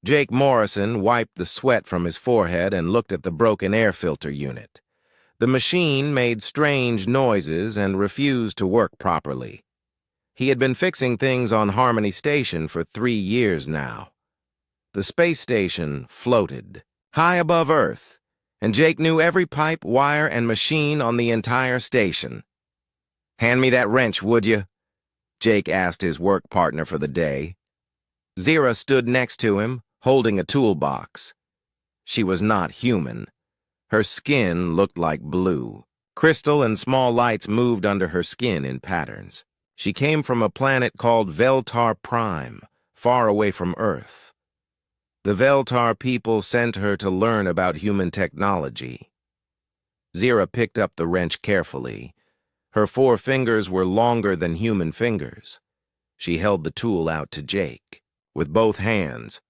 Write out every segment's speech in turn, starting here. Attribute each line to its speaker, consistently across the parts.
Speaker 1: Jake Morrison wiped the sweat from his forehead and looked at the broken air filter unit. The machine made strange noises and refused to work properly. He had been fixing things on Harmony Station for 3 years now. The space station floated, high above Earth, and Jake knew every pipe, wire, and machine on the entire station. "Hand me that wrench, would you?" Jake asked his work partner for the day. Zira stood next to him, holding a toolbox. She was not human. Her skin looked like blue. Crystal and small lights moved under her skin in patterns. She came from a planet called Veltar Prime, far away from Earth. The Veltar people sent her to learn about human technology. Zira picked up the wrench carefully. Her 4 fingers were longer than human fingers. She held the tool out to Jake, with both hands,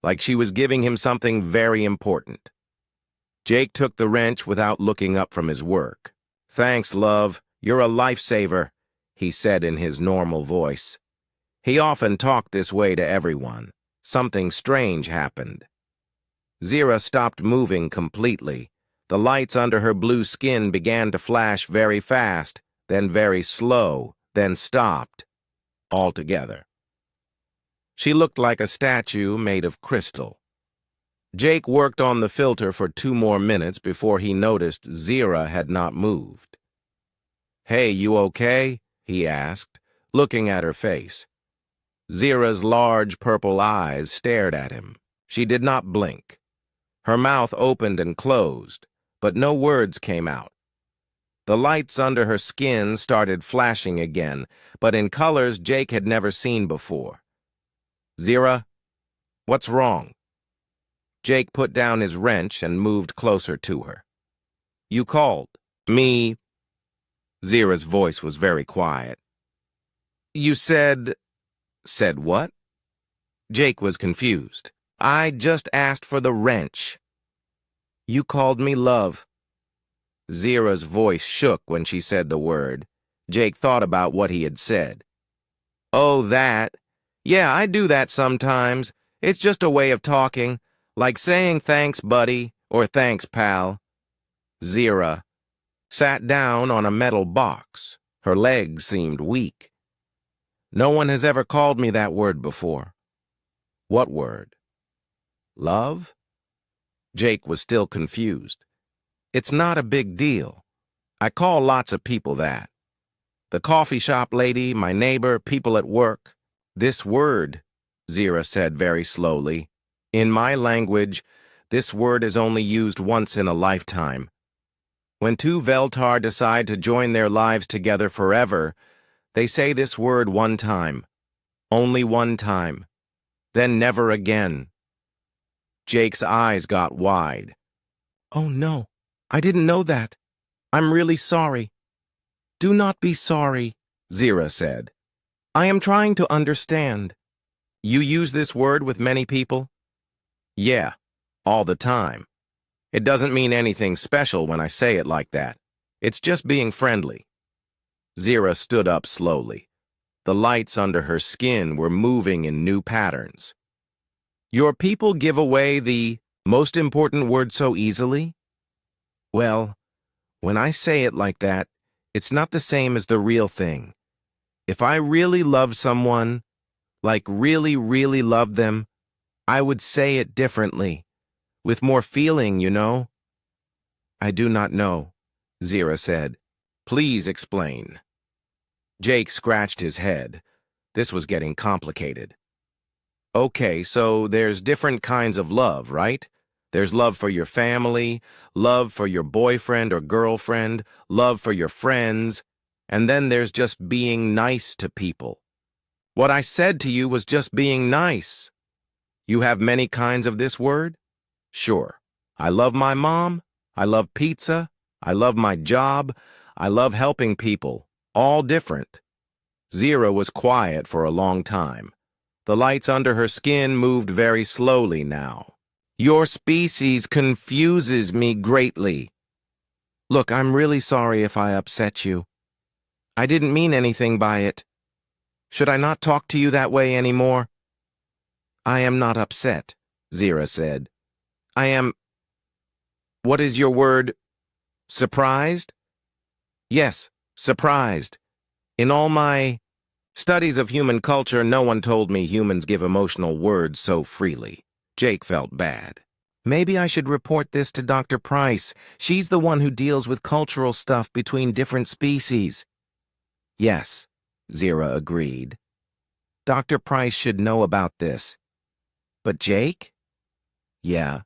Speaker 1: like she was giving him something very important. Jake took the wrench without looking up from his work. "Thanks, love. You're a lifesaver," he said in his normal voice. He often talked this way to everyone. Something strange happened. Zira stopped moving completely. The lights under her blue skin began to flash very fast, then very slow, then stopped, altogether. She looked like a statue made of crystal. Jake worked on the filter for 2 more minutes before he noticed Zira had not moved. "Hey, you okay?" he asked, looking at her face. Zira's large purple eyes stared at him. She did not blink. Her mouth opened and closed, but no words came out. The lights under her skin started flashing again, but in colors Jake had never seen before. "Zira, what's wrong?" Jake put down his wrench and moved closer to her. "You called me." Zira's voice was very quiet. "You said..." "Said what?" Jake was confused. "I just asked for the wrench." "You called me love." Zira's voice shook when she said the word. Jake thought about what he had said. "Oh, that. Yeah, I do that sometimes. It's just a way of talking, like saying thanks, buddy, or thanks, pal." Zira sat down on a metal box. Her legs seemed weak. "No one has ever called me that word before." "What word?" "Love?" Jake was still confused. "It's not a big deal. I call lots of people that. The coffee shop lady, my neighbor, people at work. This word," Zira said very slowly, "in my language, this word is only used once in a lifetime. When 2 Veltar decide to join their lives together forever, they say this word one time. Only one time. Then never again." Jake's eyes got wide. "Oh no, I didn't know that. I'm really sorry." "Do not be sorry," Zira said. "I am trying to understand. You use this word with many people?" "Yeah, all the time. It doesn't mean anything special when I say it like that. It's just being friendly." Zira stood up slowly. The lights under her skin were moving in new patterns. "Your people give away the most important word so easily?" "Well, when I say it like that, it's not the same as the real thing. If I really loved someone, like really, really loved them, I would say it differently, with more feeling, you know." "I do not know," Zira said. "Please explain." Jake scratched his head. This was getting complicated. "Okay, so there's different kinds of love, right? There's love for your family, love for your boyfriend or girlfriend, love for your friends, and then there's just being nice to people. What I said to you was just being nice. You have many kinds of this word?" "Sure. I love my mom. I love pizza. I love my job. I love helping people. All different." Zira was quiet for a long time. The lights under her skin moved very slowly now. "Your species confuses me greatly. Look, I'm really sorry if I upset you. I didn't mean anything by it. Should I not talk to you that way anymore?" "I am not upset," Zira said. I am... What is your word? Surprised? Yes, surprised. In all my studies of human culture, no one told me humans give emotional words so freely. Jake felt bad. Maybe I should report this to Dr. Price. She's the one who deals with cultural stuff between different species. Yes, Zira agreed. Dr. Price should know about this. But Jake? Yeah.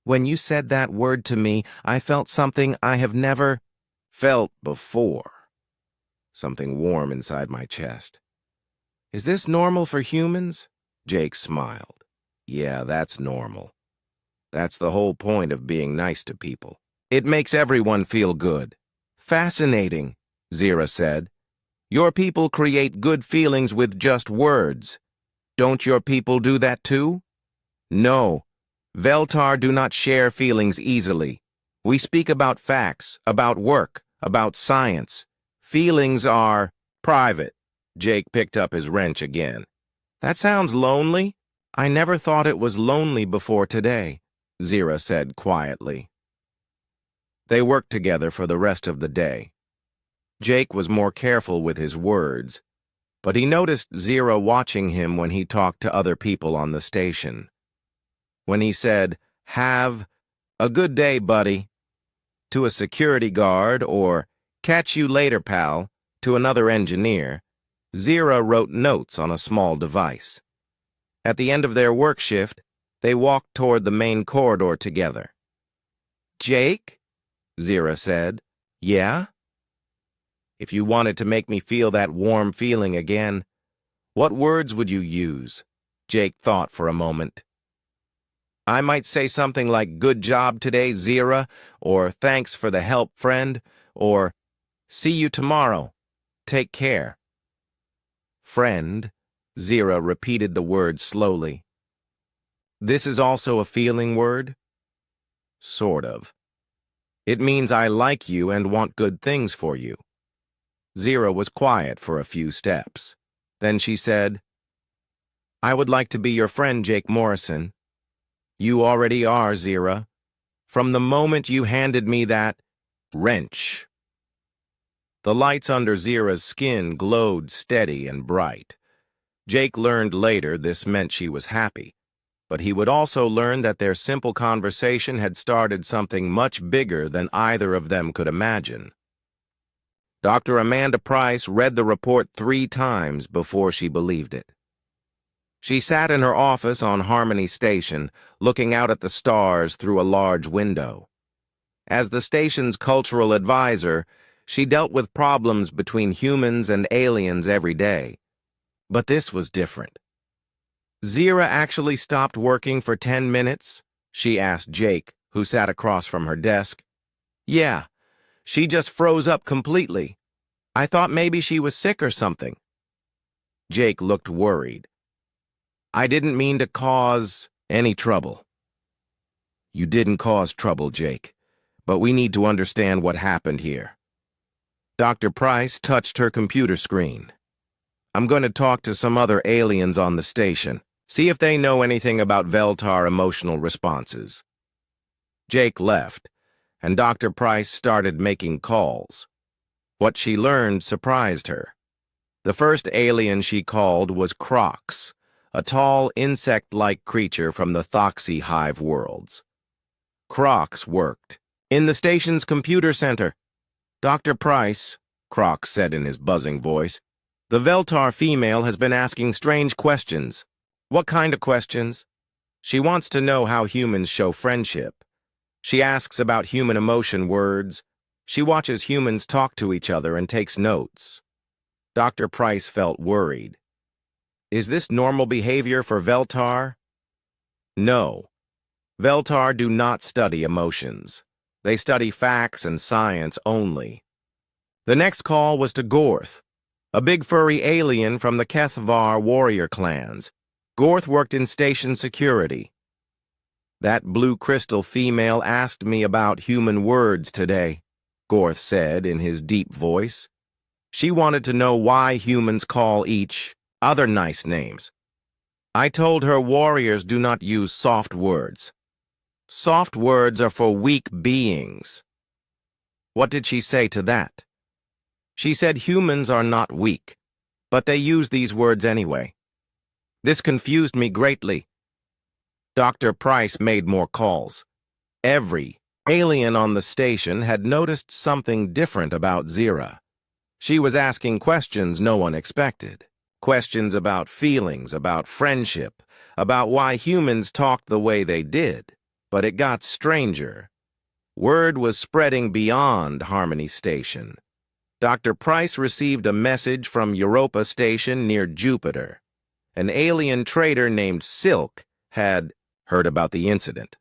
Speaker 1: When you said that word to me, I felt something I have never felt before. Something warm inside my chest. Is this normal for humans? Jake smiled. Yeah, that's normal. That's the whole point of being nice to people. It makes everyone feel good. Fascinating, Zira said. Your people create good feelings with just words. Don't your people do that too? No. Veltar do not share feelings easily. We speak about facts, about work, about science. Feelings are private. Jake picked up his wrench again. That sounds lonely. I never thought it was lonely before today, Zira said quietly. They worked together for the rest of the day. Jake was more careful with his words, but he noticed Zira watching him when he talked to other people on the station. When he said, "Have a good day, buddy," to a security guard, or "Catch you later, pal," to another engineer, Zira wrote notes on a small device. At the end of their work shift, they walked toward the main corridor together. Jake? Zira said. Yeah? If you wanted to make me feel that warm feeling again, what words would you use? Jake thought for a moment. I might say something like, good job today, Zira, or thanks for the help, friend, or see you tomorrow. Take care. Friend, Zira repeated the word slowly. This is also a feeling word? Sort of. It means I like you and want good things for you. Zira was quiet for a few steps. Then she said, I would like to be your friend, Jake Morrison. You already are, Zira. From the moment you handed me that wrench. The lights under Zira's skin glowed steady and bright. Jake learned later this meant she was happy, but he would also learn that their simple conversation had started something much bigger than either of them could imagine. Dr. Amanda Price read the report 3 times before she believed it. She sat in her office on Harmony Station, looking out at the stars through a large window. As the station's cultural advisor, she dealt with problems between humans and aliens every day. But this was different. Zira actually stopped working for 10 minutes? She asked Jake, who sat across from her desk. Yeah, she just froze up completely. I thought maybe she was sick or something. Jake looked worried. I didn't mean to cause any trouble. You didn't cause trouble, Jake, but we need to understand what happened here. Dr. Price touched her computer screen. I'm going to talk to some other aliens on the station, see if they know anything about Veltar emotional responses. Jake left, and Dr. Price started making calls. What she learned surprised her. The first alien she called was Crocs, a tall, insect-like creature from the Thoxy hive worlds. Crocs worked. In the station's computer center. Dr. Price, Crocs said in his buzzing voice, the Veltar female has been asking strange questions. What kind of questions? She wants to know how humans show friendship. She asks about human emotion words. She watches humans talk to each other and takes notes. Dr. Price felt worried. Is this normal behavior for Veltar? No. Veltar do not study emotions. They study facts and science only. The next call was to Gorth, a big furry alien from the HFY warrior clans. Gorth worked in station security. That blue crystal female asked me about human words today, Gorth said in his deep voice. She wanted to know why humans call each other nice names. I told her warriors do not use soft words. Soft words are for weak beings. What did she say to that? She said humans are not weak, but they use these words anyway. This confused me greatly. Dr. Price made more calls. Every alien on the station had noticed something different about Zira. She was asking questions no one expected. Questions about feelings, about friendship, about why humans talked the way they did. But it got stranger. Word was spreading beyond Harmony Station. Dr. Price received a message from Europa Station near Jupiter. An alien trader named Silk had heard about the incident.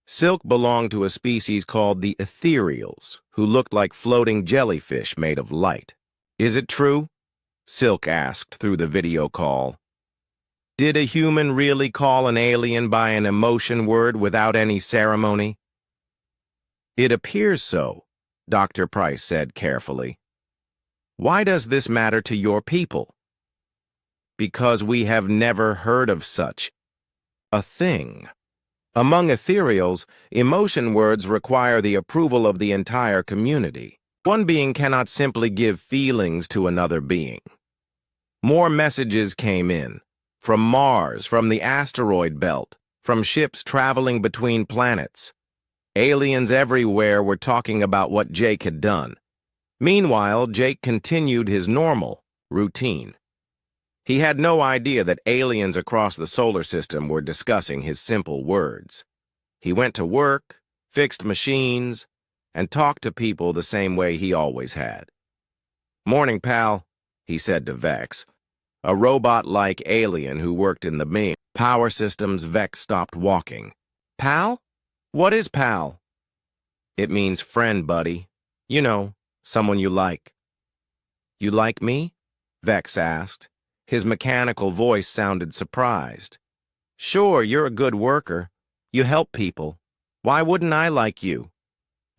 Speaker 1: Silk belonged to a species called the Ethereals, who looked like floating jellyfish made of light. Is it true? Silk asked through the video call. Did a human really call an alien by an emotion word without any ceremony? It appears so, Dr. Price said carefully. Why does this matter to your people? Because we have never heard of such a thing. Among ethereals, emotion words require the approval of the entire community. One being cannot simply give feelings to another being. More messages came in, from Mars, from the asteroid belt, from ships traveling between planets. Aliens everywhere were talking about what Jake had done. Meanwhile, Jake continued his normal routine. He had no idea that aliens across the solar system were discussing his simple words. He went to work, fixed machines, and talked to people the same way he always had. Morning, pal, he said to Vex, a robot-like alien who worked in the power systems. Vex stopped walking. Pal? What is pal? It means friend, buddy. You know, someone you like. You like me? Vex asked. His mechanical voice sounded surprised. Sure, you're a good worker. You help people. Why wouldn't I like you?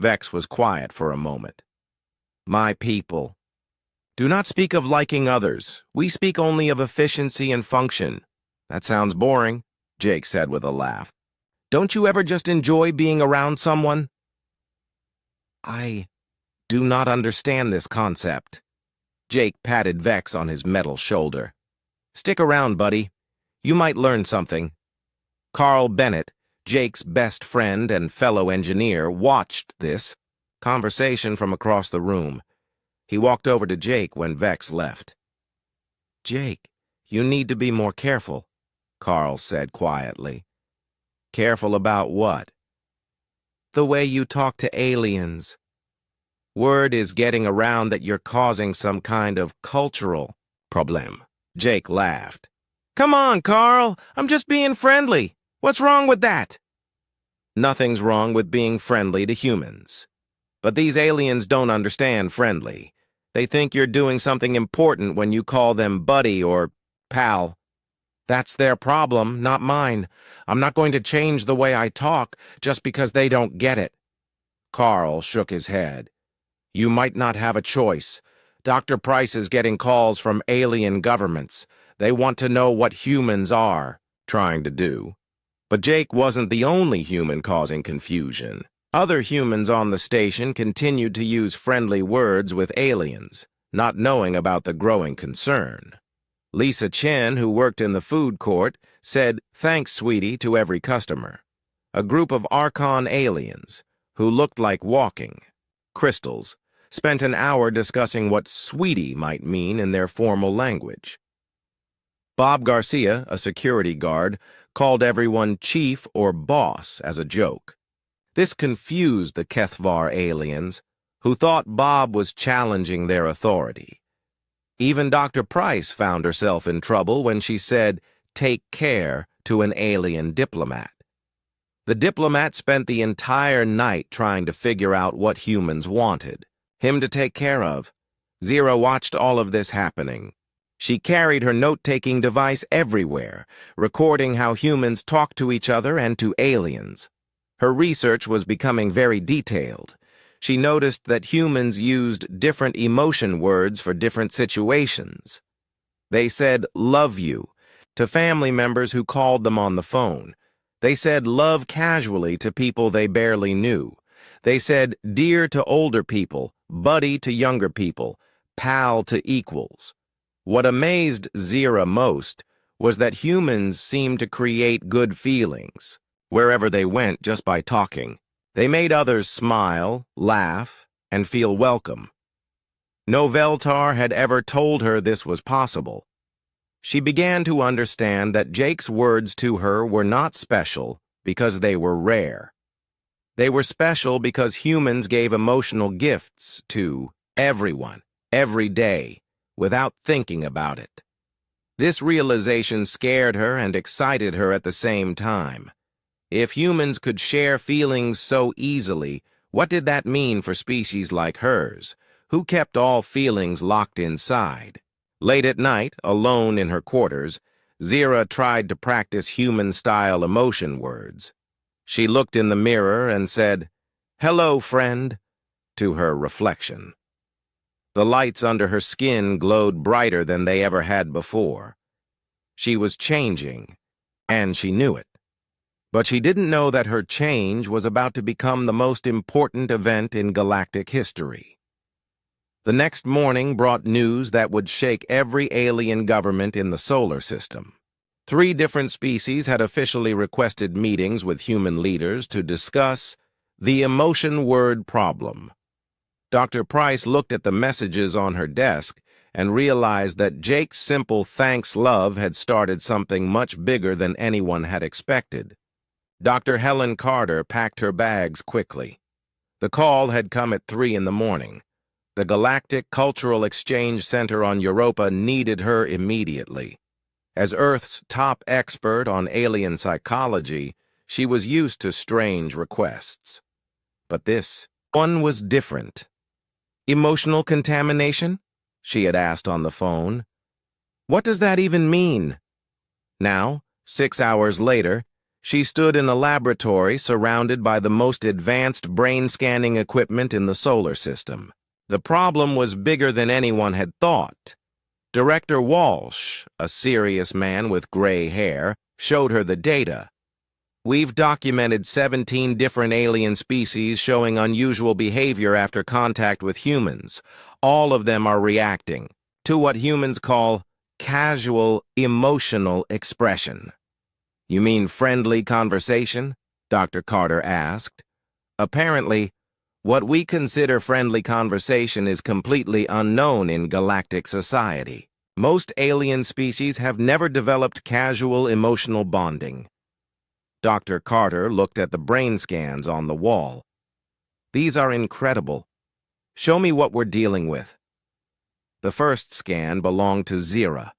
Speaker 1: Vex was quiet for a moment. My people. Do not speak of liking others. We speak only of efficiency and function. That sounds boring, Jake said with a laugh. Don't you ever just enjoy being around someone? I do not understand this concept. Jake patted Vex on his metal shoulder. Stick around, buddy. You might learn something. Carl Bennett, Jake's best friend and fellow engineer, watched this conversation from across the room. He walked over to Jake when Vex left. Jake, you need to be more careful, Carl said quietly. Careful about what? The way you talk to aliens. Word is getting around that you're causing some kind of cultural problem. Jake laughed. Come on, Carl. I'm just being friendly. What's wrong with that? Nothing's wrong with being friendly to humans. But these aliens don't understand friendly. They think you're doing something important when you call them buddy or pal. That's their problem, not mine. I'm not going to change the way I talk just because they don't get it. Carl shook his head. You might not have a choice. Dr. Price is getting calls from alien governments. They want to know what humans are trying to do. But Jake wasn't the only human causing confusion. Other humans on the station continued to use friendly words with aliens, not knowing about the growing concern. Lisa Chen, who worked in the food court, said, "Thanks, sweetie," to every customer. A group of Archon aliens, who looked like walking crystals, spent an hour discussing what sweetie might mean in their formal language. Bob Garcia, a security guard, called everyone chief or boss as a joke. This confused the Kethvar aliens, who thought Bob was challenging their authority. Even Dr. Price found herself in trouble when she said, "Take care," to an alien diplomat. The diplomat spent the entire night trying to figure out what humans wanted him to take care of. Zira watched all of this happening. She carried her note-taking device everywhere, recording how humans talk to each other and to aliens. Her research was becoming very detailed. She noticed that humans used different emotion words for different situations. They said, "love you," to family members who called them on the phone. They said love casually to people they barely knew. They said dear to older people, buddy to younger people, pal to equals. What amazed Zira most was that humans seemed to create good feelings wherever they went just by talking. They made others smile, laugh, and feel welcome. No Veltar had ever told her this was possible. She began to understand that Jake's words to her were not special because they were rare. They were special because humans gave emotional gifts to everyone, every day, without thinking about it. This realization scared her and excited her at the same time. If humans could share feelings so easily, what did that mean for species like hers, who kept all feelings locked inside? Late at night, alone in her quarters, Zira tried to practice human-style emotion words. She looked in the mirror and said, "Hello, friend," to her reflection. The lights under her skin glowed brighter than they ever had before. She was changing, and she knew it. But she didn't know that her change was about to become the most important event in galactic history. The next morning brought news that would shake every alien government in the solar system. 3 different species had officially requested meetings with human leaders to discuss the emotion word problem. Dr. Price looked at the messages on her desk and realized that Jake's simple thanks love had started something much bigger than anyone had expected. Dr. Helen Carter packed her bags quickly. The call had come at 3 in the morning. The Galactic Cultural Exchange Center on Europa needed her immediately. As Earth's top expert on alien psychology, she was used to strange requests. But this one was different. "Emotional contamination?" she had asked on the phone. "What does that even mean?" Now, 6 hours later, she stood in a laboratory surrounded by the most advanced brain-scanning equipment in the solar system. The problem was bigger than anyone had thought. Director Walsh, a serious man with gray hair, showed her the data. "We've documented 17 different alien species showing unusual behavior after contact with humans. All of them are reacting to what humans call casual emotional expression." "You mean friendly conversation?" Dr. Carter asked. "Apparently, what we consider friendly conversation is completely unknown in galactic society. Most alien species have never developed casual emotional bonding." Dr. Carter looked at the brain scans on the wall. "These are incredible. Show me what we're dealing with." The first scan belonged to Zira.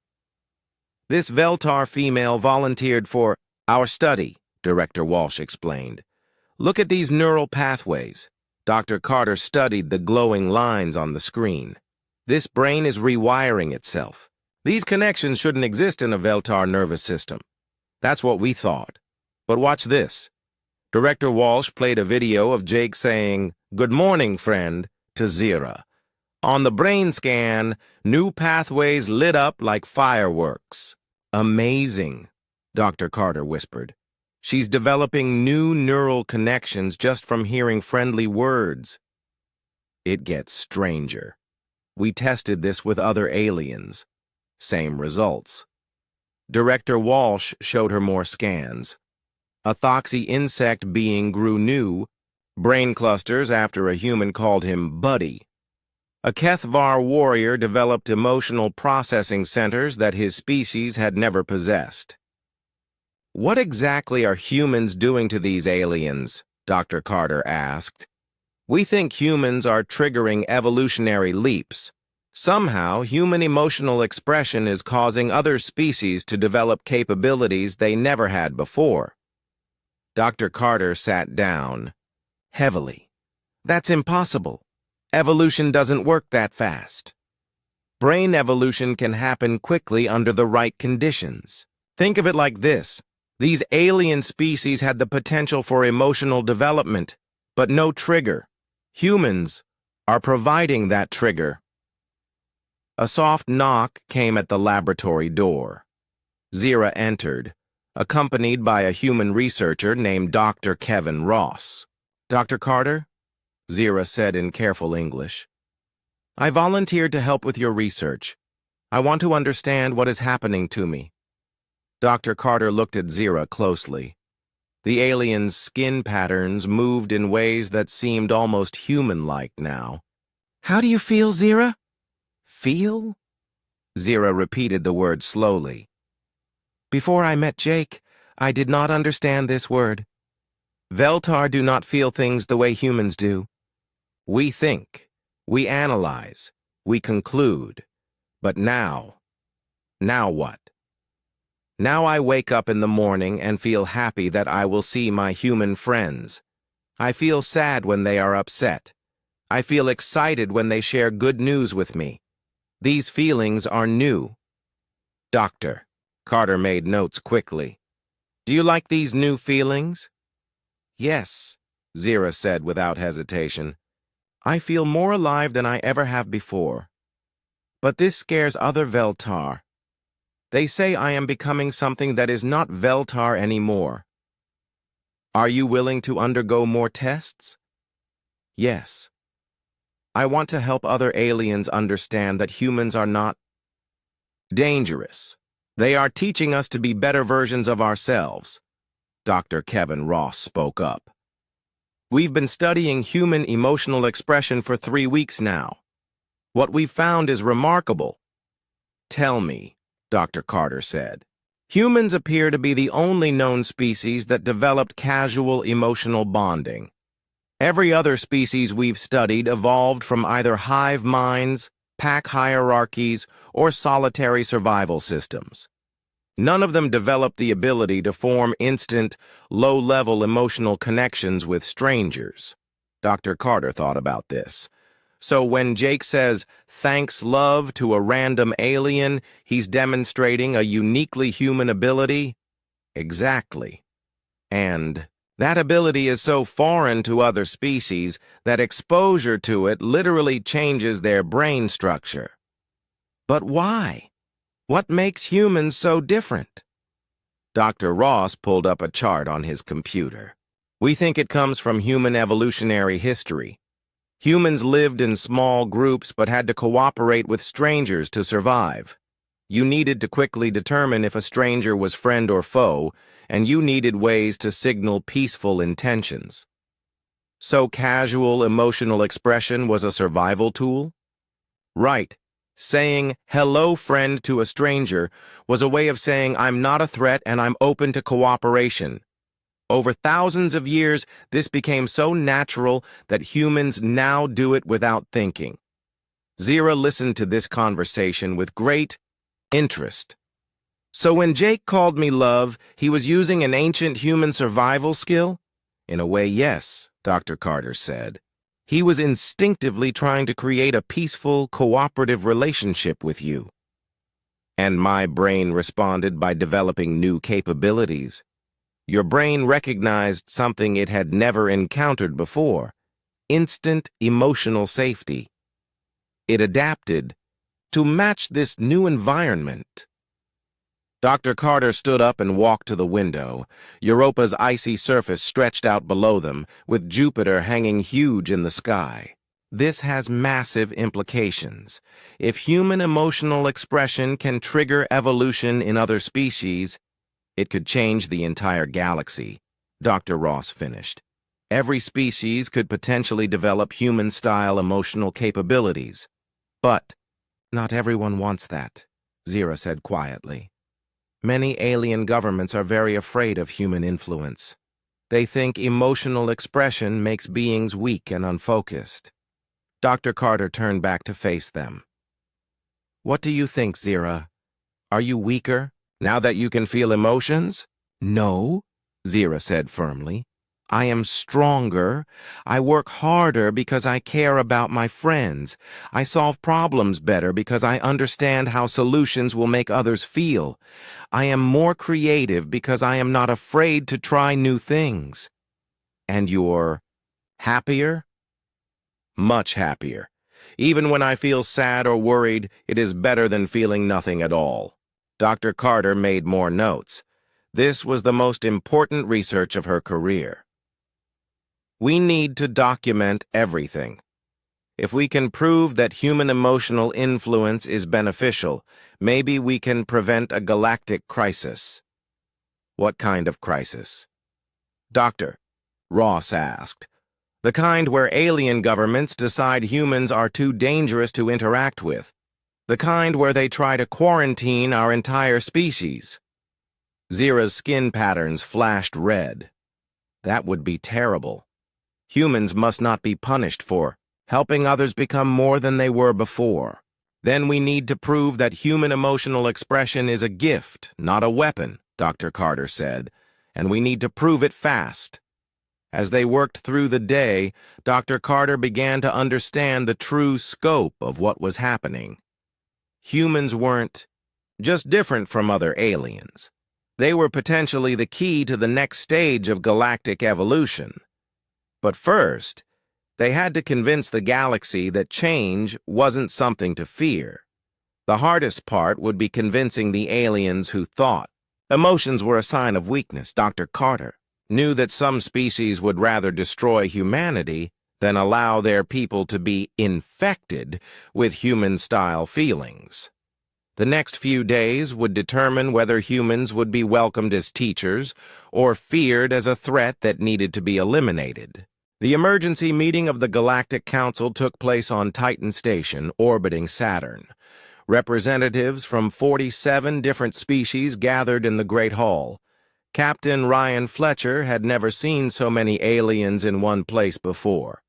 Speaker 1: "This Veltar female volunteered for our study," Director Walsh explained. "Look at these neural pathways." Dr. Carter studied the glowing lines on the screen. "This brain is rewiring itself. These connections shouldn't exist in a Veltar nervous system. That's what we thought. But watch this." Director Walsh played a video of Jake saying, "Good morning, friend," to Zira. On the brain scan, new pathways lit up like fireworks. "Amazing," Dr. Carter whispered. "She's developing new neural connections just from hearing friendly words." It gets stranger. We tested this with other aliens. Same results. Director Walsh showed her more scans. A thoxy insect being grew new brain clusters after a human called him Buddy. A Kethvar warrior developed emotional processing centers that his species had never possessed. "What exactly are humans doing to these aliens?" Dr. Carter asked. "We think humans are triggering evolutionary leaps. Somehow, human emotional expression is causing other species to develop capabilities they never had before." Dr. Carter sat down heavily. "That's impossible. Evolution doesn't work that fast. Brain evolution can happen quickly under the right conditions. Think of it like this. These alien species had the potential for emotional development, but no trigger. Humans are providing that trigger." A soft knock came at the laboratory door. Zira entered, accompanied by a human researcher named Dr. Kevin Ross. "Dr. Carter," Zira said in careful English, "I volunteered to help with your research. I want to understand what is happening to me." Dr. Carter looked at Zira closely. The alien's skin patterns moved in ways that seemed almost human-like now. "How do you feel, Zira?" "Feel?" Zira repeated the word slowly. "Before I met Jake, I did not understand this word. Veltar do not feel things the way humans do. We think, we analyze, we conclude. But now what? Now I wake up in the morning and feel happy that I will see my human friends. I feel sad when they are upset. I feel excited when they share good news with me. These feelings are new." "Doctor," Carter made notes quickly, "do you like these new feelings?" "Yes," Zira said without hesitation. "I feel more alive than I ever have before. But this scares other Veltar. They say I am becoming something that is not Veltar anymore. Are you willing to undergo more tests?" "Yes. I want to help other aliens understand that humans are not dangerous. They are teaching us to be better versions of ourselves." Dr. Kevin Ross spoke up. "We've been studying human emotional expression for 3 weeks now. What we've found is remarkable." "Tell me," Dr. Carter said. "Humans appear to be the only known species that developed casual emotional bonding. Every other species we've studied evolved from either hive minds, pack hierarchies, or solitary survival systems. None of them developed the ability to form instant, low-level emotional connections with strangers." Dr. Carter thought about this. "So when Jake says, 'Thanks, love,' to a random alien, he's demonstrating a uniquely human ability?" "Exactly. And that ability is so foreign to other species that exposure to it literally changes their brain structure." "But why? What makes humans so different?" Dr. Ross pulled up a chart on his computer. "We think it comes from human evolutionary history. Humans lived in small groups but had to cooperate with strangers to survive. You needed to quickly determine if a stranger was friend or foe, and you needed ways to signal peaceful intentions. So casual emotional expression was a survival tool?" "Right. Saying, 'Hello, friend,' to a stranger was a way of saying, 'I'm not a threat and I'm open to cooperation.' Over thousands of years, this became so natural that humans now do it without thinking." Zira listened to this conversation with great interest. "So when Jake called me love, he was using an ancient human survival skill?" "In a way, yes," Dr. Carter said. "He was instinctively trying to create a peaceful, cooperative relationship with you." "And my brain responded by developing new capabilities. Your brain recognized something it had never encountered before: instant emotional safety. It adapted to match this new environment." Dr. Carter stood up and walked to the window. Europa's icy surface stretched out below them, with Jupiter hanging huge in the sky. "This has massive implications. If human emotional expression can trigger evolution in other species, it could change the entire galaxy," Dr. Ross finished. "Every species could potentially develop human-style emotional capabilities. But not everyone wants that," Zira said quietly. "Many alien governments are very afraid of human influence. They think emotional expression makes beings weak and unfocused." Dr. Carter turned back to face them. "What do you think, Zira? Are you weaker now that you can feel emotions?" "No," Zira said firmly. "I am stronger. I work harder because I care about my friends. I solve problems better because I understand how solutions will make others feel. I am more creative because I am not afraid to try new things." "And you're happier?" "Much happier. Even when I feel sad or worried, it is better than feeling nothing at all." Dr. Carter made more notes. This was the most important research of her career. We need to document everything. If we can prove that human emotional influence is beneficial, maybe we can prevent a galactic crisis. What kind of crisis? Doctor, Ross asked. The kind where alien governments decide humans are too dangerous to interact with. The kind where they try to quarantine our entire species. Zira's skin patterns flashed red. That would be terrible. Humans must not be punished for helping others become more than they were before. Then we need to prove that human emotional expression is a gift, not a weapon, Dr. Carter said, and we need to prove it fast. As they worked through the day, Dr. Carter began to understand the true scope of what was happening. Humans weren't just different from other aliens. They were potentially the key to the next stage of galactic evolution. But first, they had to convince the galaxy that change wasn't something to fear. The hardest part would be convincing the aliens who thought emotions were a sign of weakness. Dr. Carter knew that some species would rather destroy humanity than allow their people to be infected with human-style feelings. The next few days would determine whether humans would be welcomed as teachers or feared as a threat that needed to be eliminated. The emergency meeting of the Galactic Council took place on Titan Station, orbiting Saturn. Representatives from 47 different species gathered in the Great Hall. Captain Ryan Fletcher had never seen so many aliens in one place before.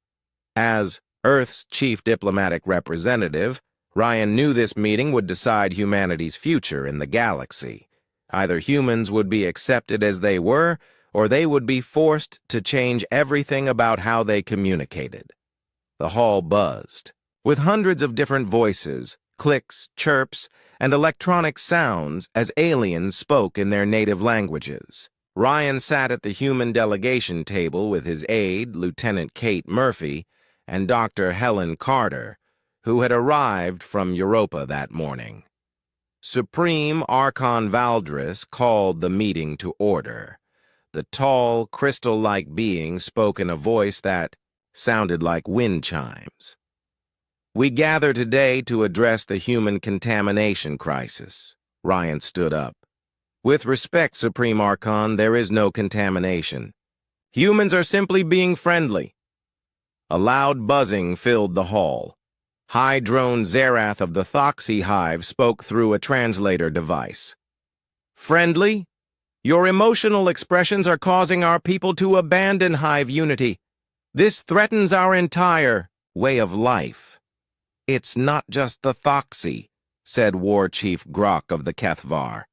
Speaker 1: As Earth's chief diplomatic representative, Ryan knew this meeting would decide humanity's future in the galaxy. Either humans would be accepted as they were, or they would be forced to change everything about how they communicated. The hall buzzed, with hundreds of different voices, clicks, chirps, and electronic sounds as aliens spoke in their native languages. Ryan sat at the human delegation table with his aide, Lieutenant Kate Murphy, and Dr. Helen Carter, who had arrived from Europa that morning. Supreme Archon Valdris called the meeting to order. The tall, crystal-like being spoke in a voice that sounded like wind chimes. We gather today to address the human contamination crisis. Ryan stood up. With respect, Supreme Archon, there is no contamination. Humans are simply being friendly. A loud buzzing filled the hall. High Drone Zerath of the Thoxy Hive spoke through a translator device. Friendly? Your emotional expressions are causing our people to abandon Hive unity. This threatens our entire way of life. It's not just the Thoxy, said War Chief Grok of the Kethvar.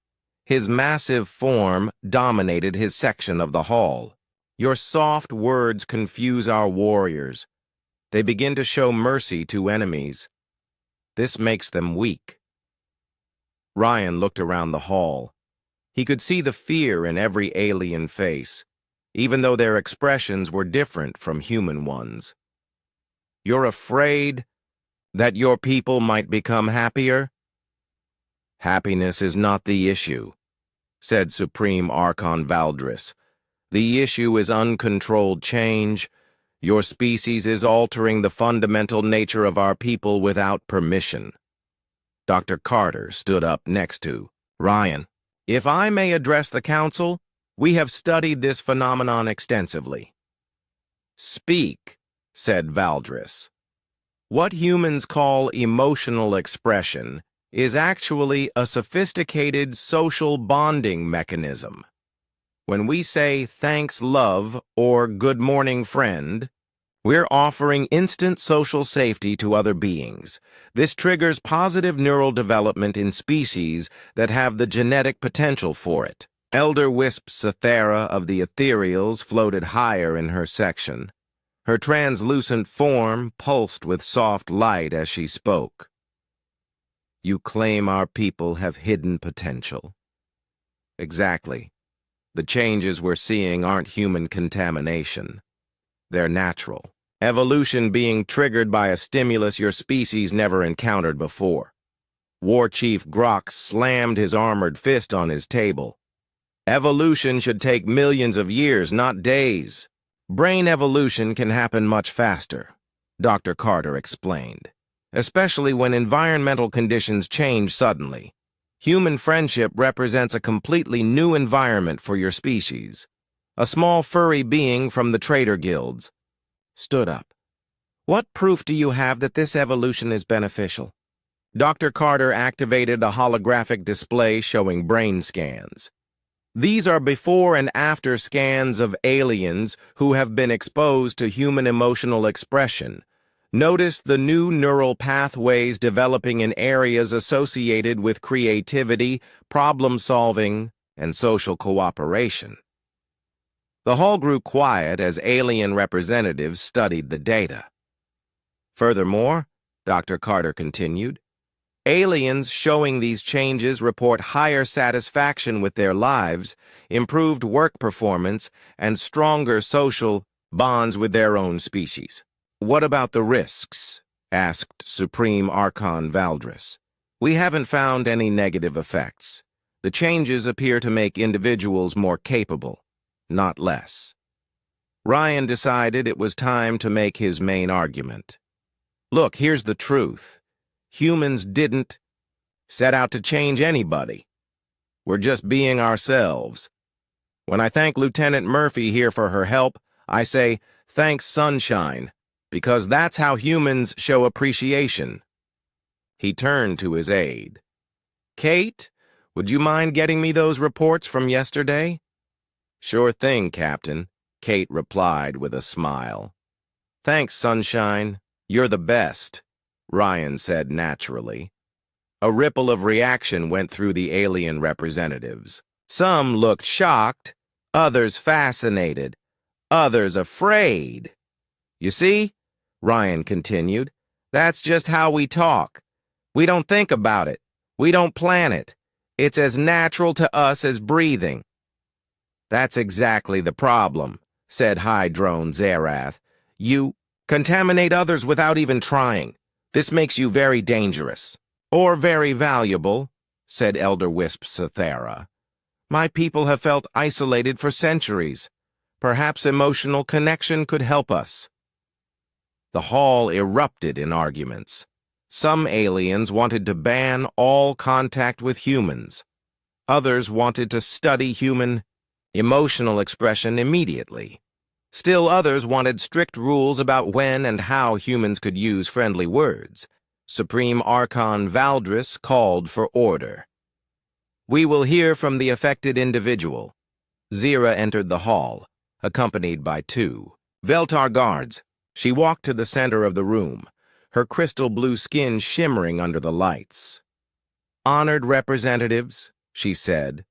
Speaker 1: His massive form dominated his section of the hall. Your soft words confuse our warriors. They begin to show mercy to enemies. This makes them weak. Ryan looked around the hall. He could see the fear in every alien face, even though their expressions were different from human ones. You're afraid that your people might become happier? Happiness is not the issue, said Supreme Archon Valdris. The issue is uncontrolled change. Your species is altering the fundamental nature of our people without permission. Dr. Carter stood up next to Ryan. If I may address the Council, we have studied this phenomenon extensively. Speak, said Valdris. What humans call emotional expression is actually a sophisticated social bonding mechanism. When we say thanks, love, or good morning, friend, we're offering instant social safety to other beings. This triggers positive neural development in species that have the genetic potential for it. Elder Wisp Cythera of the Ethereals floated higher in her section. Her translucent form pulsed with soft light as she spoke. You claim our people have hidden potential. Exactly. The changes we're seeing aren't human contamination. They're natural. Evolution being triggered by a stimulus your species never encountered before. War Chief Grok slammed his armored fist on his table. Evolution should take millions of years, not days. Brain evolution can happen much faster, Dr. Carter explained, especially when environmental conditions change suddenly. Human friendship represents a completely new environment for your species. A small furry being from the trader guilds stood up. What proof do you have that this evolution is beneficial? Dr. Carter activated a holographic display showing brain scans. These are before and after scans of aliens who have been exposed to human emotional expression. Notice the new neural pathways developing in areas associated with creativity, problem-solving, and social cooperation. The hall grew quiet as alien representatives studied the data. Furthermore, Dr. Carter continued, aliens showing these changes report higher satisfaction with their lives, improved work performance, and stronger social bonds with their own species. What about the risks? Asked Supreme Archon Valdris. We haven't found any negative effects. The changes appear to make individuals more capable, not less. Ryan decided it was time to make his main argument. Look, here's the truth. Humans didn't set out to change anybody. We're just being ourselves. When I thank Lieutenant Murphy here for her help, I say, thanks, Sunshine, because that's how humans show appreciation. He turned to his aide. Kate, would you mind getting me those reports from yesterday? Sure thing, Captain, Kate replied with a smile. Thanks, Sunshine. You're the best, Ryan said naturally. A ripple of reaction went through the alien representatives. Some looked shocked, others fascinated, others afraid. You see, Ryan continued, that's just how we talk. We don't think about it. We don't plan it. It's as natural to us as breathing. That's exactly the problem, said High Drone Zerath. You contaminate others without even trying. This makes you very dangerous. Or very valuable, said Elder Wisp Cythera. My people have felt isolated for centuries. Perhaps emotional connection could help us. The hall erupted in arguments. Some aliens wanted to ban all contact with humans. Others wanted to study human emotional expression immediately. Still others wanted strict rules about when and how humans could use friendly words. Supreme Archon Valdris called for order. We will hear from the affected individual. Zira entered the hall, accompanied by two Veltar guards. She walked to the center of the room, her crystal blue skin shimmering under the lights. Honored representatives, she said,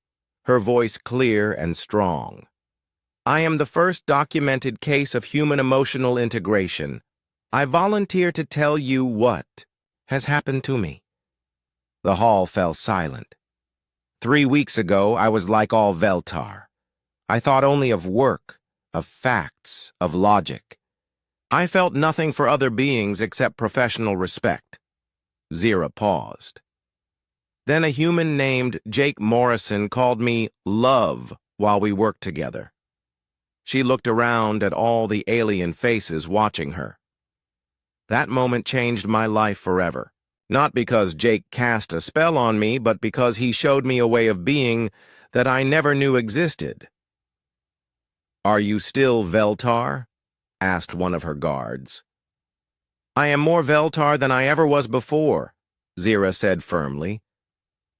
Speaker 1: her voice clear and strong. I am the first documented case of human emotional integration. I volunteer to tell you what has happened to me. The hall fell silent. 3 weeks ago, I was like all Veltar. I thought only of work, of facts, of logic. I felt nothing for other beings except professional respect. Zira paused. Then a human named Jake Morrison called me Love while we worked together. She looked around at all the alien faces watching her. That moment changed my life forever. Not because Jake cast a spell on me, but because he showed me a way of being that I never knew existed. Are you still Veltar? Asked one of her guards. I am more Veltar than I ever was before, Zira said firmly.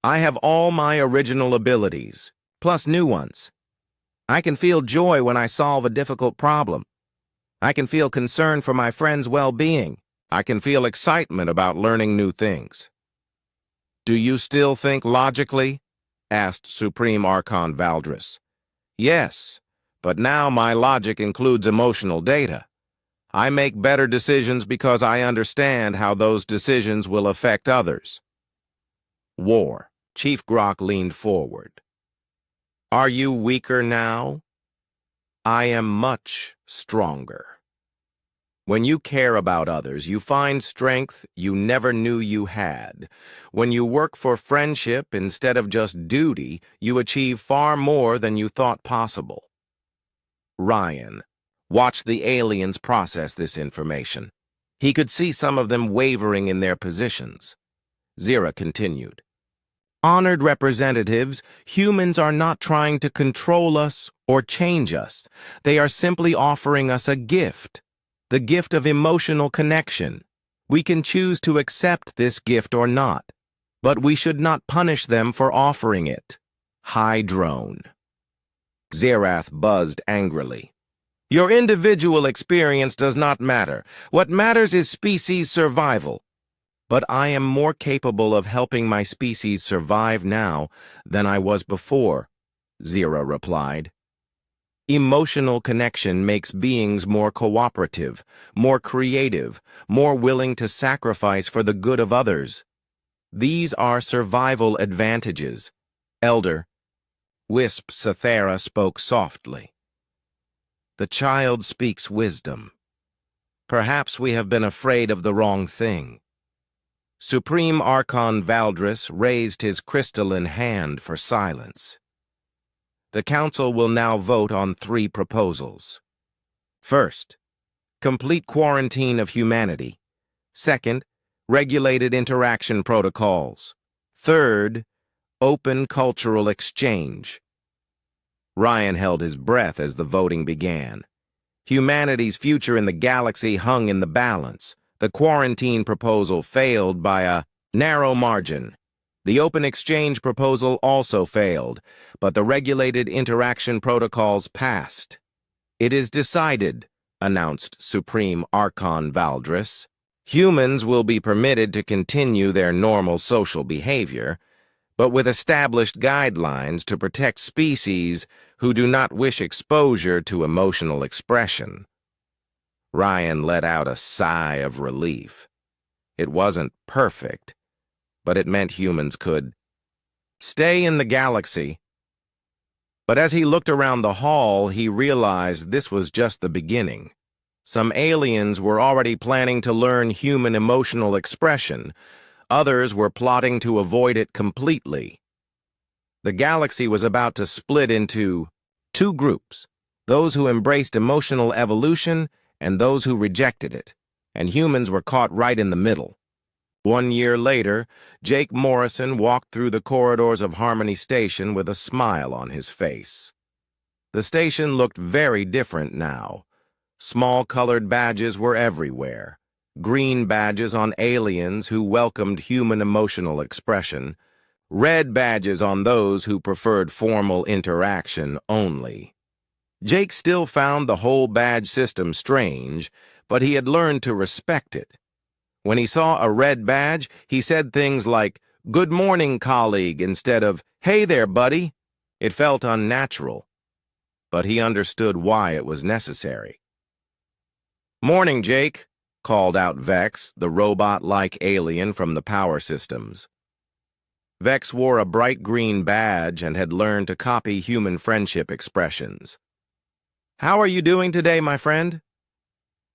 Speaker 1: I have all my original abilities, plus new ones. I can feel joy when I solve a difficult problem. I can feel concern for my friends' well-being. I can feel excitement about learning new things. Do you still think logically? Asked Supreme Archon Valdris. Yes, but now my logic includes emotional data. I make better decisions because I understand how those decisions will affect others. War. Chief Grok leaned forward. Are you weaker now? I am much stronger. When you care about others, you find strength you never knew you had. When you work for friendship instead of just duty, you achieve far more than you thought possible. Ryan watched the aliens process this information. He could see some of them wavering in their positions. Zira continued. Honored representatives, humans are not trying to control us or change us. They are simply offering us a gift. The gift of emotional connection. We can choose to accept this gift or not, but we should not punish them for offering it. High Drone. Zerath buzzed angrily. Your individual experience does not matter. What matters is species survival. But I am more capable of helping my species survive now than I was before, Zera replied. Emotional connection makes beings more cooperative, more creative, more willing to sacrifice for the good of others. These are survival advantages. Elder, Wisp Sathera spoke softly. The child speaks wisdom. Perhaps we have been afraid of the wrong thing. Supreme Archon Valdris raised his crystalline hand for silence. The Council will now vote on 3 proposals. First, complete quarantine of humanity. Second, regulated interaction protocols. Third, open cultural exchange. Ryan held his breath as the voting began. Humanity's future in the galaxy hung in the balance. The quarantine proposal failed by a narrow margin. The open exchange proposal also failed, but the regulated interaction protocols passed. It is decided, announced Supreme Archon Valdris. Humans will be permitted to continue their normal social behavior, but with established guidelines to protect species who do not wish exposure to emotional expression. Ryan let out a sigh of relief. It wasn't perfect, but it meant humans could stay in the galaxy. But as he looked around the hall, he realized this was just the beginning. Some aliens were already planning to learn human emotional expression. Others were plotting to avoid it completely. The galaxy was about to split into 2 groups, those who embraced emotional evolution and those who rejected it, and humans were caught right in the middle. 1 year later, Jake Morrison walked through the corridors of Harmony Station with a smile on his face. The station looked very different now. Small colored badges were everywhere. Green badges on aliens who welcomed human emotional expression. Red badges on those who preferred formal interaction only. Jake still found the whole badge system strange, but he had learned to respect it. When he saw a red badge, he said things like, "Good morning, colleague," instead of, "Hey there, buddy." It felt unnatural, but he understood why it was necessary. "Morning, Jake," called out Vex, the robot-like alien from the power systems. Vex wore a bright green badge and had learned to copy human friendship expressions. "How are you doing today, my friend?"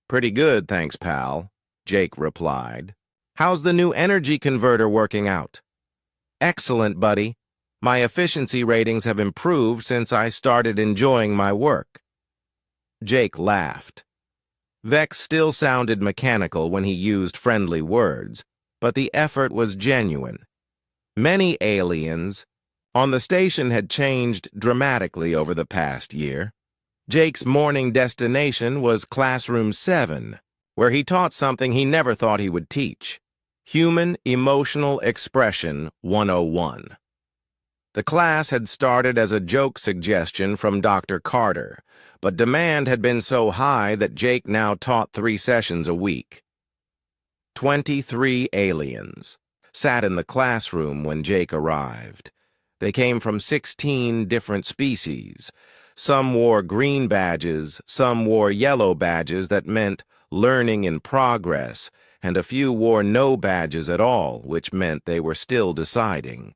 Speaker 1: "Pretty good, thanks, pal," Jake replied. "How's the new energy converter working out?" "Excellent, buddy. My efficiency ratings have improved since I started enjoying my work." Jake laughed. Vex still sounded mechanical when he used friendly words, but the effort was genuine. Many aliens on the station had changed dramatically over the past year. Jake's morning destination was Classroom 7, where he taught something he never thought he would teach: Human Emotional Expression 101. The class had started as a joke suggestion from Dr. Carter, but demand had been so high that Jake now taught 3 sessions a week. 23 aliens sat in the classroom when Jake arrived. They came from 16 different species. Some wore green badges, some wore yellow badges that meant learning in progress, and a few wore no badges at all, which meant they were still deciding.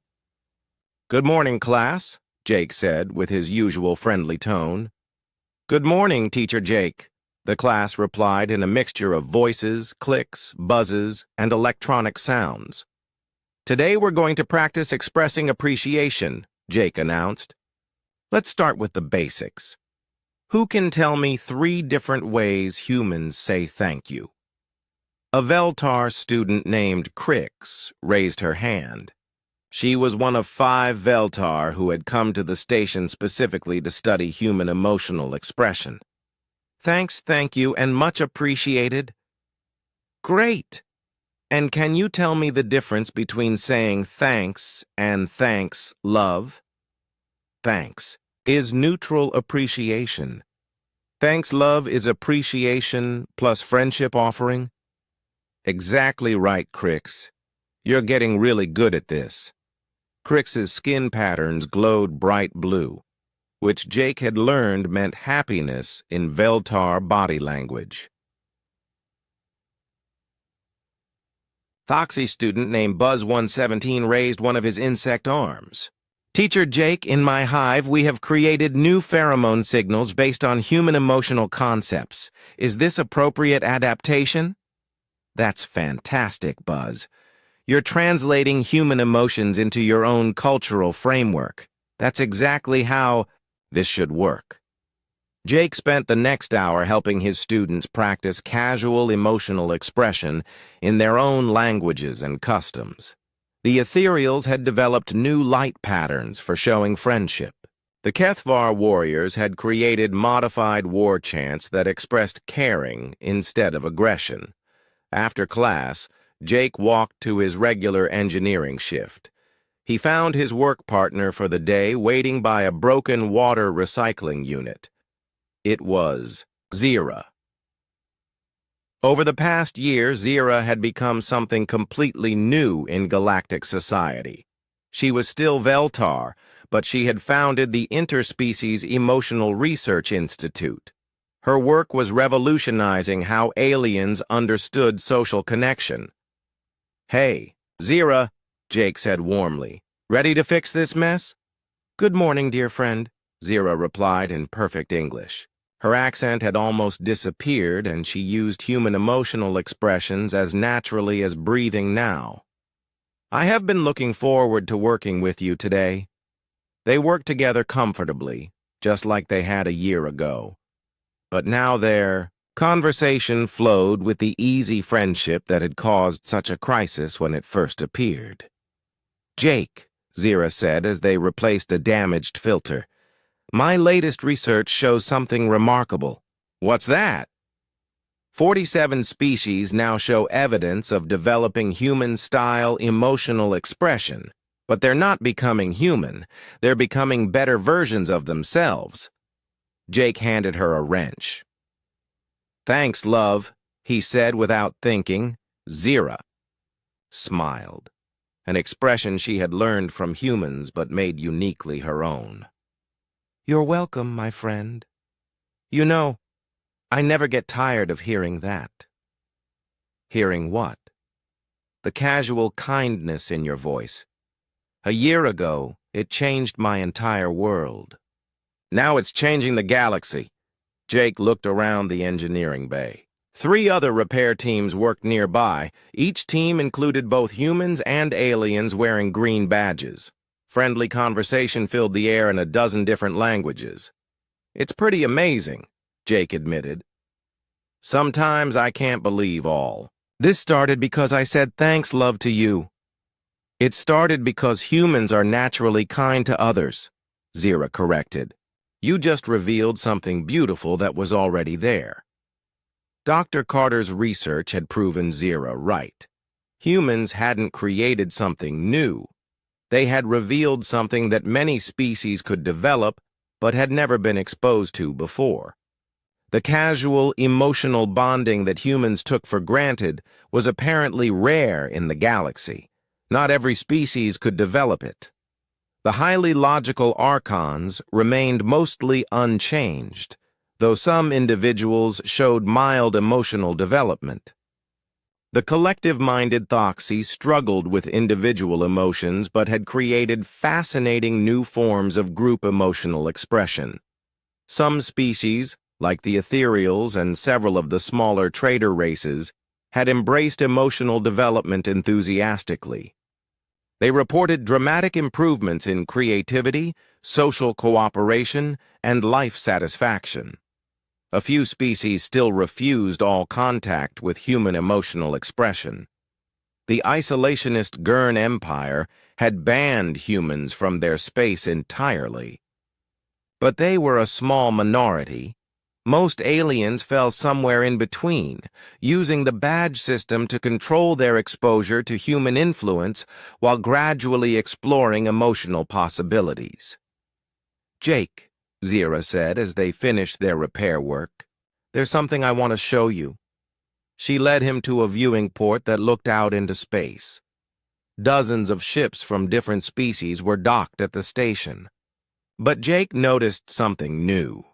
Speaker 1: "Good morning, class," Jake said with his usual friendly tone. "Good morning, Teacher Jake," the class replied in a mixture of voices, clicks, buzzes, and electronic sounds. Today we're going to practice expressing appreciation, Jake announced. Let's start with the basics. Who can tell me 3 different ways humans say thank you? A Veltar student named Crix raised her hand. She was one of 5 Veltar who had come to the station specifically to study human emotional expression. Thanks, thank you, and much appreciated. Great! And can you tell me the difference between saying thanks and thanks, love? Thanks is neutral appreciation. Thanks, love is appreciation plus friendship offering. Exactly right, Crix. You're getting really good at this. Crix's skin patterns glowed bright blue, which Jake had learned meant happiness in Veltar body language. Thoxy student named Buzz117 raised one of his insect arms. Teacher Jake, in my hive, we have created new pheromone signals based on human emotional concepts. Is this appropriate adaptation? That's fantastic, Buzz. You're translating human emotions into your own cultural framework. That's exactly how this should work. Jake spent the next hour helping his students practice casual emotional expression in their own languages and customs. The ethereals had developed new light patterns for showing friendship. The Kethvar warriors had created modified war chants that expressed caring instead of aggression. After class, Jake walked to his regular engineering shift. He found his work partner for the day waiting by a broken water recycling unit. It was Zira. Over the past year, Zira had become something completely new in galactic society. She was still Veltar, but she had founded the Interspecies Emotional Research Institute. Her work was revolutionizing how aliens understood social connection. Hey, Zira, Jake said warmly. Ready to fix this mess? Good morning, dear friend, Zira replied in perfect English. Her accent had almost disappeared, and she used human emotional expressions as naturally as breathing now. I have been looking forward to working with you today. They worked together comfortably, just like they had a year ago. But now their conversation flowed with the easy friendship that had caused such a crisis when it first appeared. Jake, Zira said as they replaced a damaged filter. My latest research shows something remarkable. What's that? 47 species now show evidence of developing human-style emotional expression, but they're not becoming human. They're becoming better versions of themselves. Jake handed her a wrench. Thanks, love, he said without thinking. Zira smiled, an expression she had learned from humans but made uniquely her own. You're welcome, my friend. You know, I never get tired of hearing that. Hearing what? The casual kindness in your voice. A year ago, it changed my entire world. Now it's changing the galaxy. Jake looked around the engineering bay. 3 other repair teams worked nearby. Each team included both humans and aliens wearing green badges. Friendly conversation filled the air in a dozen different languages. It's pretty amazing, Jake admitted. Sometimes I can't believe all. This started because I said thanks, love, to you. It started because humans are naturally kind to others, Zira corrected. You just revealed something beautiful that was already there. Dr. Carter's research had proven Zira right. Humans hadn't created something new. They had revealed something that many species could develop but had never been exposed to before. The casual, emotional bonding that humans took for granted was apparently rare in the galaxy. Not every species could develop it. The highly logical archons remained mostly unchanged, though some individuals showed mild emotional development. The collective-minded Thoxy struggled with individual emotions but had created fascinating new forms of group emotional expression. Some species, like the ethereals and several of the smaller trader races, had embraced emotional development enthusiastically. They reported dramatic improvements in creativity, social cooperation, and life satisfaction. A few species still refused all contact with human emotional expression. The isolationist Gurn Empire had banned humans from their space entirely. But they were a small minority. Most aliens fell somewhere in between, using the badge system to control their exposure to human influence while gradually exploring emotional possibilities. "Jake," Zira said as they finished their repair work, "there's something I want to show you." She led him to a viewing port that looked out into space. Dozens of ships from different species were docked at the station. But Jake noticed something new.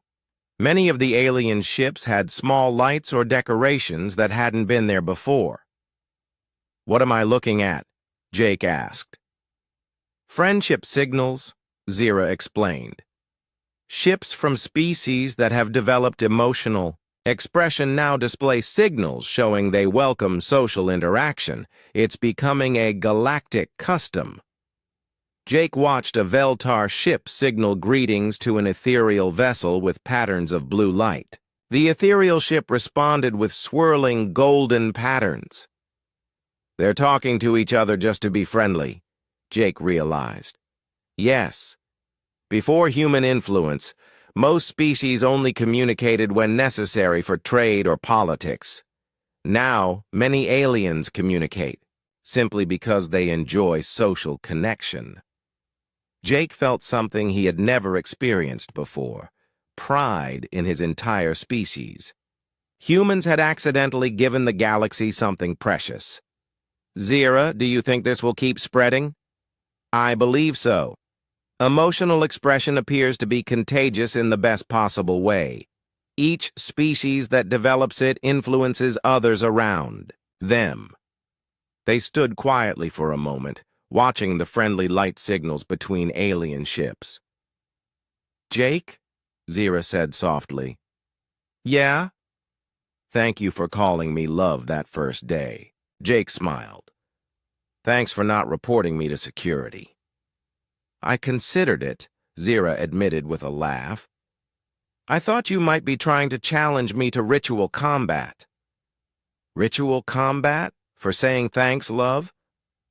Speaker 1: Many of the alien ships had small lights or decorations that hadn't been there before. "What am I looking at?" Jake asked. "Friendship signals," Zira explained. "Ships from species that have developed emotional expression now display signals showing they welcome social interaction. It's becoming a galactic custom." Jake watched a Veltar ship signal greetings to an ethereal vessel with patterns of blue light. The ethereal ship responded with swirling golden patterns. "They're talking to each other just to be friendly," Jake realized. Yes. Before human influence, most species only communicated when necessary for trade or politics. Now, many aliens communicate, simply because they enjoy social connection. Jake felt something he had never experienced before: pride in his entire species. Humans had accidentally given the galaxy something precious. "Zira, do you think this will keep spreading?" "I believe so. Emotional expression appears to be contagious in the best possible way. Each species that develops it influences others around them." They stood quietly for a moment, watching the friendly light signals between alien ships. "Jake?" Zira said softly. "Yeah?" "Thank you for calling me love that first day." Jake smiled. "Thanks for not reporting me to security." "I considered it," Zira admitted with a laugh. "I thought you might be trying to challenge me to ritual combat." "Ritual combat? For saying thanks, love?"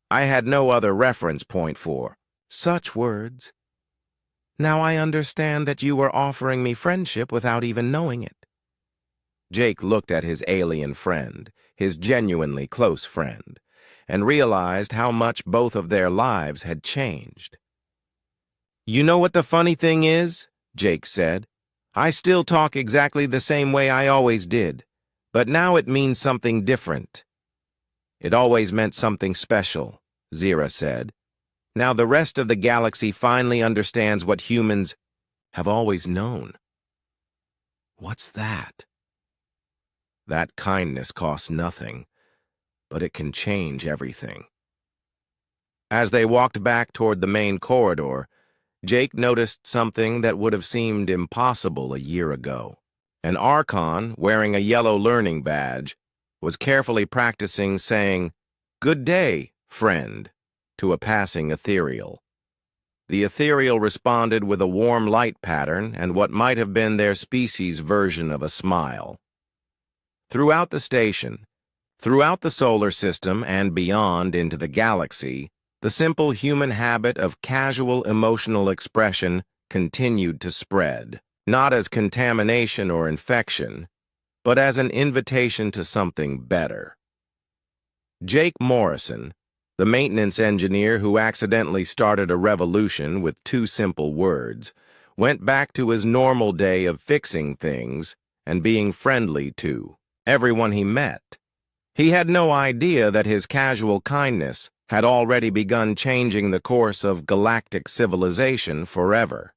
Speaker 1: I had no other reference point for such words. "Now I understand that you were offering me friendship without even knowing it." Jake looked at his alien friend, his genuinely close friend, and realized how much both of their lives had changed. "You know what the funny thing is?" Jake said. "I still talk exactly the same way I always did, but now it means something different." "It always meant something special," Zira said. "Now the rest of the galaxy finally understands what humans have always known." "What's that?" "That kindness costs nothing, but it can change everything." As they walked back toward the main corridor, Jake noticed something that would have seemed impossible a year ago. An Archon, wearing a yellow learning badge, was carefully practicing saying, "Good day, friend," to a passing ethereal. The ethereal responded with a warm light pattern and what might have been their species' version of a smile. Throughout the station, throughout the solar system and beyond into the galaxy, the simple human habit of casual emotional expression continued to spread, not as contamination or infection, but as an invitation to something better. Jake Morrison, the maintenance engineer who accidentally started a revolution with two simple words, went back to his normal day of fixing things and being friendly to everyone he met. He had no idea that his casual kindness had already begun changing the course of galactic civilization forever.